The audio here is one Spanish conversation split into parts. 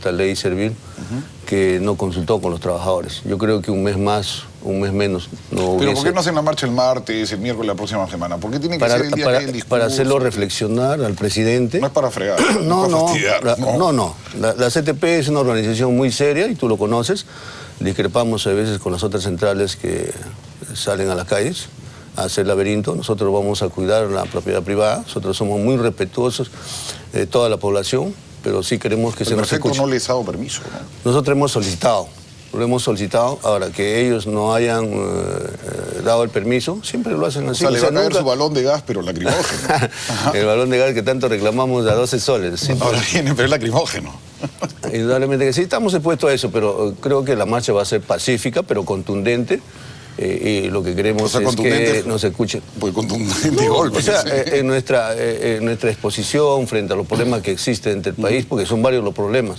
esta ley servir, que no consultó con los trabajadores. Yo creo que un mes más, un mes menos no hubiese... ¿Pero por qué no hacen la marcha el martes, el miércoles, la próxima semana? ¿Por qué tiene que ser el día que hay el discurso? Para hacerlo reflexionar al presidente. No es para fregar, no, es para fastidiar. No. La CTP es una organización muy seria y tú lo conoces. Discrepamos a veces con las otras centrales que salen a las calles a hacer laberinto. Nosotros vamos a cuidar la propiedad privada. Nosotros somos muy respetuosos de toda la población, pero sí queremos que se nos escuche. No les ha dado permiso, ¿no? Nosotros hemos solicitado. Lo hemos solicitado, ahora que ellos no hayan dado el permiso, siempre lo hacen así. O sea, le va a caer su balón de gas, pero lacrimógeno. El balón de gas que tanto reclamamos a 12 soles. ¿Sí? Ahora viene, pero es lacrimógeno. Indudablemente que sí, estamos expuestos a eso, pero creo que la marcha va a ser pacífica, pero contundente. Y lo que queremos es que nos escuchen. Pues contundente golpe. O sea, en nuestra exposición frente a los problemas que existen entre el país, porque son varios los problemas.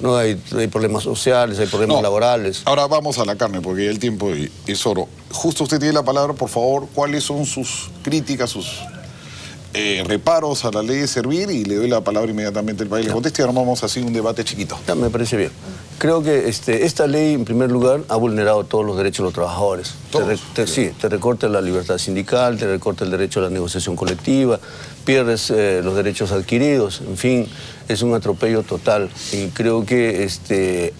No hay problemas sociales, hay problemas laborales. Ahora vamos a la carne, porque el tiempo es oro. Justo usted tiene la palabra, por favor. ¿Cuáles son sus críticas, sus reparos a la ley de servir? Y le doy la palabra inmediatamente al país. Le conteste y armamos así un debate chiquito. Ya, me parece bien. Creo que esta ley, en primer lugar, ha vulnerado todos los derechos de los trabajadores. Sí, te recorta la libertad sindical, te recorta el derecho a la negociación colectiva, pierdes los derechos adquiridos, en fin, es un atropello total. Y creo que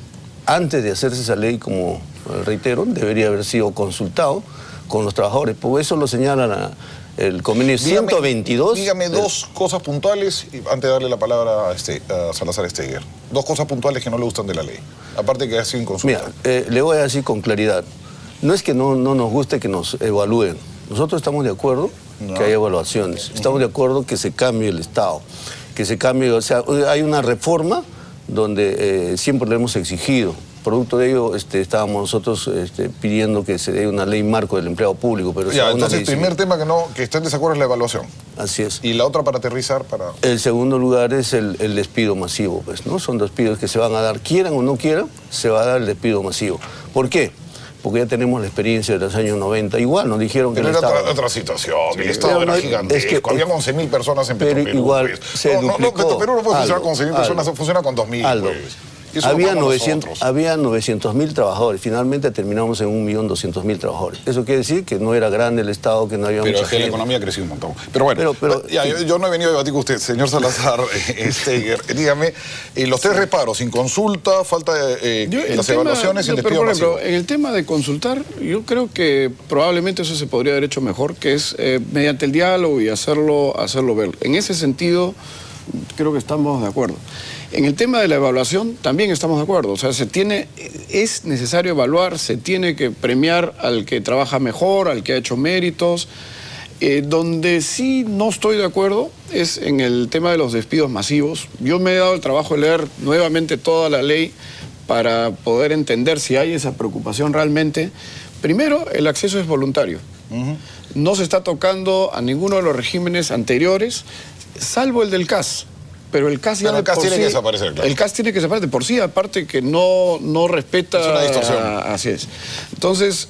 antes de hacerse esa ley, como reitero, debería haber sido consultado con los trabajadores, porque eso lo señalan el convenio 122. Dígame dos cosas puntuales, antes de darle la palabra a Salazar Steiger. Dos cosas puntuales que no le gustan de la ley, aparte que ha sido inconsulta. Mira, le voy a decir con claridad, no es que no nos guste que nos evalúen. Nosotros estamos de acuerdo que haya evaluaciones, estamos de acuerdo que se cambie el Estado, que se cambie, o sea, hay una reforma donde siempre lo hemos exigido. Producto de ello, estábamos nosotros pidiendo que se dé una ley marco del empleado público. Pero ya, entonces el primer tema que está en desacuerdo es la evaluación. Así es. Y la otra para aterrizar, para... El segundo lugar es el despido masivo, pues, ¿no? Son despidos que se van a dar, quieran o no quieran, se va a dar el despido masivo. ¿Por qué? Porque ya tenemos la experiencia de los años 90. Igual nos dijeron que pero el Estado... era otra situación, el Estado era gigantesco, había 11.000 personas en Petroperú. Pero igual se duplicó. Petroperú no puede funcionar con 11.000 personas, funciona con 2.000. Pues. Había 900.000 trabajadores. Finalmente terminamos en 1.200.000 trabajadores. Eso quiere decir que no era grande el Estado, que no había mucha gente. Pero la economía ha crecido un montón. Pero bueno, yo no he venido a debatir con usted, señor Salazar Steiger. Dígame, los tres reparos, sin consulta, falta las evaluaciones y el despido masivo. Por ejemplo, en el tema de consultar, yo creo que probablemente eso se podría haber hecho mejor, que es mediante el diálogo y hacerlo ver. En ese sentido, creo que estamos de acuerdo. En el tema de la evaluación también estamos de acuerdo, o sea, es necesario evaluar, se tiene que premiar al que trabaja mejor, al que ha hecho méritos. Donde sí no estoy de acuerdo es en el tema de los despidos masivos. Yo me he dado el trabajo de leer nuevamente toda la ley para poder entender si hay esa preocupación realmente. Primero, el acceso es voluntario. No se está tocando a ninguno de los regímenes anteriores, salvo el del CAS. Pero el CAS tiene que desaparecer, claro. El CAS tiene que desaparecer de por sí, aparte que no respeta... Es una distorsión. Así es. Entonces,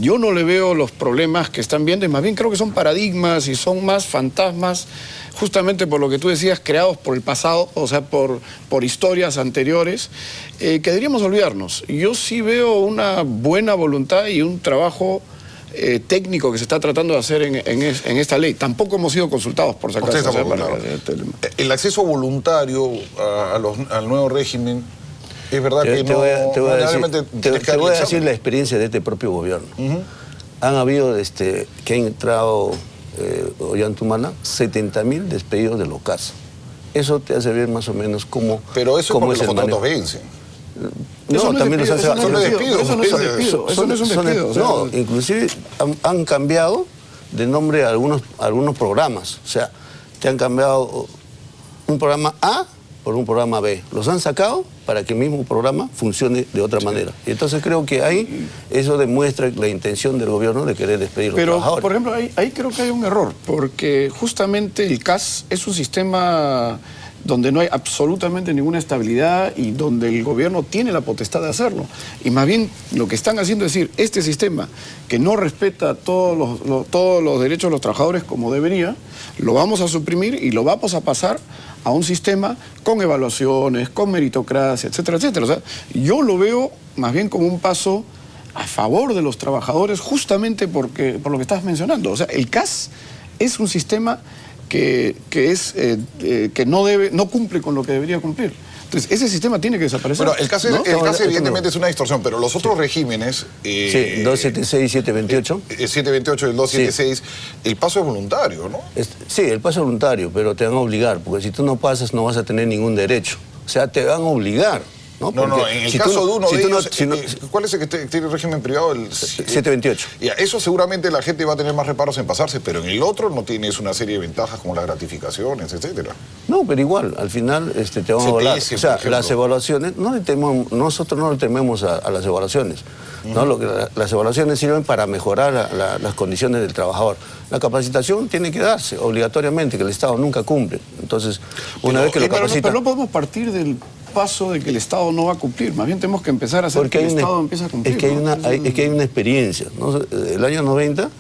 yo no le veo los problemas que están viendo, y más bien creo que son paradigmas y son más fantasmas, justamente por lo que tú decías, creados por el pasado, o sea, por historias anteriores, que deberíamos olvidarnos. Yo sí veo una buena voluntad y un trabajo técnico que se está tratando de hacer en esta ley. Tampoco hemos sido consultados, por si acaso. El acceso voluntario al nuevo régimen, es verdad que te voy a decir la experiencia de este propio gobierno. Han habido, que han entrado Ollantumala, 70.000 despedidos de los CAS. Eso te hace ver más o menos cómo... Pero eso es porque los contratos vencen. No, también los han sacado. Eso no es un despido. Eso no es un despido. No, inclusive han cambiado de nombre a algunos programas. O sea, te han cambiado un programa A por un programa B. Los han sacado para que el mismo programa funcione de otra manera. Y entonces creo que ahí eso demuestra la intención del gobierno de querer despedir a los trabajadores. Por ejemplo, ahí creo que hay un error, porque justamente el CAS es un sistema donde no hay absolutamente ninguna estabilidad y donde el gobierno tiene la potestad de hacerlo. Y más bien lo que están haciendo es decir, este sistema que no respeta todos los derechos de los trabajadores como debería, lo vamos a suprimir y lo vamos a pasar a un sistema con evaluaciones, con meritocracia, etcétera, etcétera. O sea, yo lo veo más bien como un paso a favor de los trabajadores justamente por lo que estás mencionando. O sea, el CAS es un sistema que no cumple con lo que debería cumplir. Entonces, ese sistema tiene que desaparecer. Bueno, el caso, ¿no? evidentemente es una distorsión, pero los otros regímenes... sí, 276 y 728. 728 y el 276, el paso es voluntario, ¿no? Sí, el paso es voluntario, pero te van a obligar, porque si tú no pasas no vas a tener ningún derecho. O sea, te van a obligar. No, en el caso de uno de ellos, ¿cuál es el que tiene el régimen privado? El 728. Ya, eso seguramente la gente va a tener más reparos en pasarse, pero en el otro no tienes una serie de ventajas como las gratificaciones, etcétera. No, pero igual, al final te van a volar. O sea, las evaluaciones, nosotros no le tememos a las evaluaciones. ¿no? Las evaluaciones sirven para mejorar las condiciones del trabajador. La capacitación tiene que darse obligatoriamente, que el Estado nunca cumple. Entonces, una vez que lo capacita... Pero no podemos partir del paso de que el Estado no va a cumplir. Más bien tenemos que empezar a hacer que el Estado empiece a cumplir. Es que hay una experiencia, ¿no? El año 90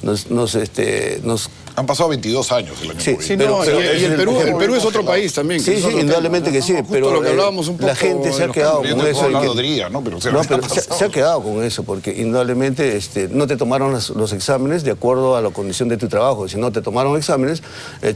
nos han pasado 22 años el año 90. Sí, pero el Perú es otro país también. Sí, indudablemente que sí, pero lo que hablábamos un poco la gente se ha quedado con eso. Se ha quedado con eso, porque indudablemente no te tomaron los exámenes de acuerdo a la condición de tu trabajo, sino te tomaron exámenes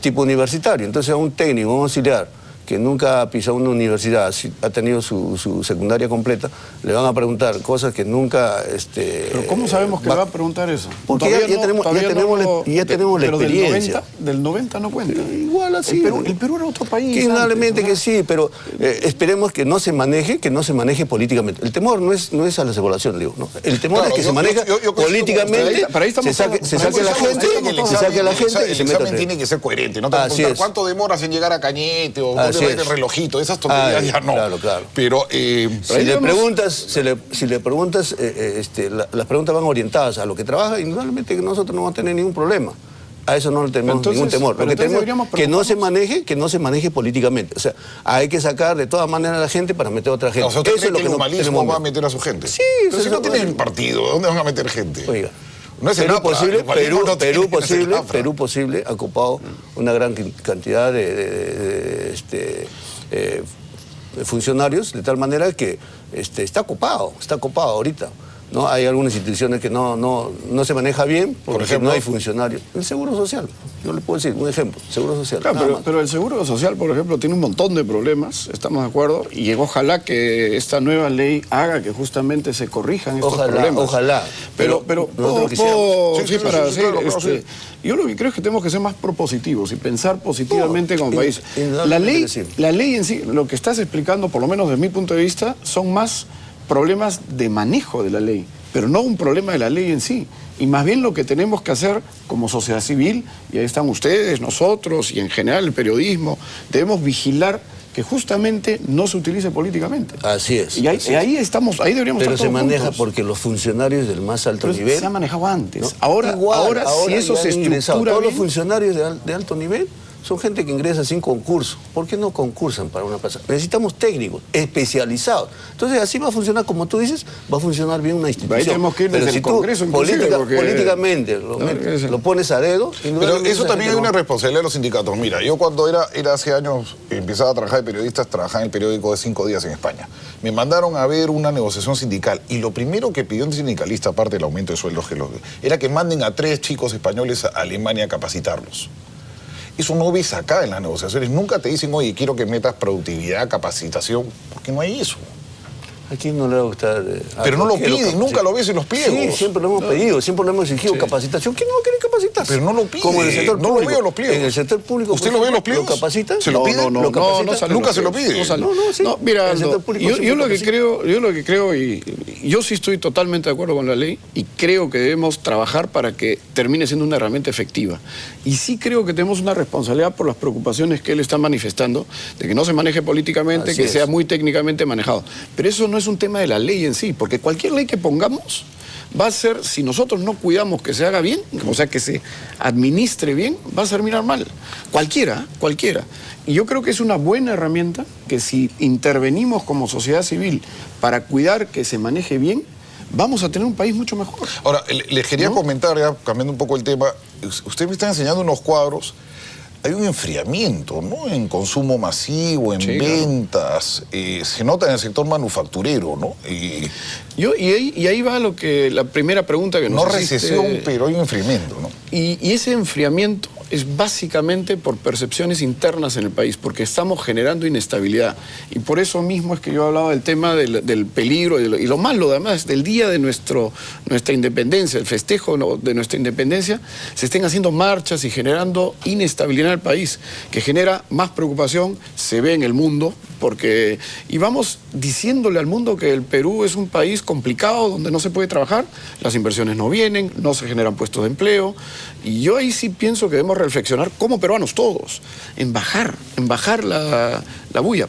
tipo universitario. Entonces a un técnico, un auxiliar, que nunca ha pisado una universidad, ha tenido su secundaria completa, le van a preguntar cosas que nunca... ¿Pero cómo sabemos que le va a preguntar eso? Porque ya tenemos la experiencia. Del 90 no cuenta. Igual así. El Perú era otro país. Indudablemente que sí, pero esperemos que no se maneje políticamente. El temor no es a las evaluaciones, digo, ¿no? El temor es que se maneja políticamente, se saque la gente y se meta. El examen tiene que ser coherente, no te vas a preguntar cuánto demoras en llegar a Cañete o el relojito, esas tonterías ya no. Claro. Pero si le preguntas, las preguntas van orientadas a lo que trabaja, indudablemente que nosotros no vamos a tener ningún problema. A eso no le tenemos ningún temor. Lo que tenemos es que no se maneje políticamente. O sea, hay que sacar de todas maneras a la gente para meter a otra gente. O sea, ¿usted cree que el humanismo va a meter a su gente? Sí. Pero si no tienen partido, ¿dónde van a meter gente? Oiga. No es Perú posible ha ocupado una gran cantidad de funcionarios, de tal manera que está ocupado ahorita. ¿No? Hay algunas instituciones que no se maneja bien, por ejemplo, no hay funcionarios. El Seguro Social, yo le puedo decir un ejemplo, Seguro Social. Claro, pero el Seguro Social, por ejemplo, tiene un montón de problemas, estamos de acuerdo, y ojalá que esta nueva ley haga que justamente se corrijan estos problemas. Ojalá. Pero yo lo que creo es que tenemos que ser más propositivos y pensar positivamente como país. La ley en sí, lo que estás explicando, por lo menos desde mi punto de vista, son más problemas de manejo de la ley, pero no un problema de la ley en sí. Y más bien lo que tenemos que hacer como sociedad civil, y ahí están ustedes, nosotros y en general el periodismo, debemos vigilar que justamente no se utilice políticamente. Así es. Y ahí deberíamos estar todos Pero se maneja juntos. porque los funcionarios del más alto nivel... se ha manejado antes. ¿No? Ahora si eso se estructura todos bien, los funcionarios de alto nivel son gente que ingresa sin concurso. ¿Por qué no concursan para una plaza? Necesitamos técnicos especializados. Entonces así va a funcionar, como tú dices, va a funcionar bien una institución. Ahí tenemos que ir desde el Congreso, políticamente lo pones a dedo... Pero eso también es una responsabilidad de los sindicatos. Mira, yo cuando era hace años, empezaba a trabajar de periodistas, trabajaba en el periódico de 5 días en España. Me mandaron a ver una negociación sindical y lo primero que pidió un sindicalista, aparte del aumento de sueldos, era que manden a 3 chicos españoles a Alemania a capacitarlos. Eso no ves acá en las negociaciones. Nunca te dicen, oye, quiero que metas productividad, capacitación, porque no hay eso. ¿A quién no le va a gustar? Pero no lo piden, nunca lo ves en los pliegos. Sí, siempre lo hemos pedido, siempre lo hemos exigido, capacitación. ¿Quién no va a querer capacitarse? Pero no lo pide. Como en el sector público. No lo veo en los pliegos. En el sector público. ¿Usted lo ve en los pliegos? ¿Lo capacita? ¿Se lo pide? No, nunca se lo pide. No, mira, yo lo que creo, y yo sí estoy totalmente de acuerdo con la ley, y creo que debemos trabajar para que termine siendo una herramienta efectiva. Y sí creo que tenemos una responsabilidad por las preocupaciones que él está manifestando, de que no se maneje políticamente, que sea muy técnicamente manejado. Pero eso no es un tema de la ley en sí, porque cualquier ley que pongamos va a ser, si nosotros no cuidamos que se haga bien, o sea, que se administre bien, va a terminar mal. Cualquiera. Y yo creo que es una buena herramienta que si intervenimos como sociedad civil para cuidar que se maneje bien, vamos a tener un país mucho mejor. Ahora, les quería comentar, ya cambiando un poco el tema, usted me está enseñando unos cuadros hay un enfriamiento, ¿no? En consumo masivo, en ventas, se nota en el sector manufacturero, ¿no? Y ahí va la primera pregunta que nos hiciste. No recesión, pero hay un enfriamiento, ¿no? Y ese enfriamiento es básicamente por percepciones internas en el país, porque estamos generando inestabilidad. Y por eso mismo es que yo hablaba del tema del peligro y lo malo, además, del día de nuestra independencia, el festejo de nuestra independencia, se estén haciendo marchas y generando inestabilidad en el país, que genera más preocupación, se ve en el mundo, y vamos diciéndole al mundo que el Perú es un país complicado, donde no se puede trabajar, las inversiones no vienen, no se generan puestos de empleo, y yo ahí sí pienso que debemos reflexionar como peruanos todos, en bajar la bulla.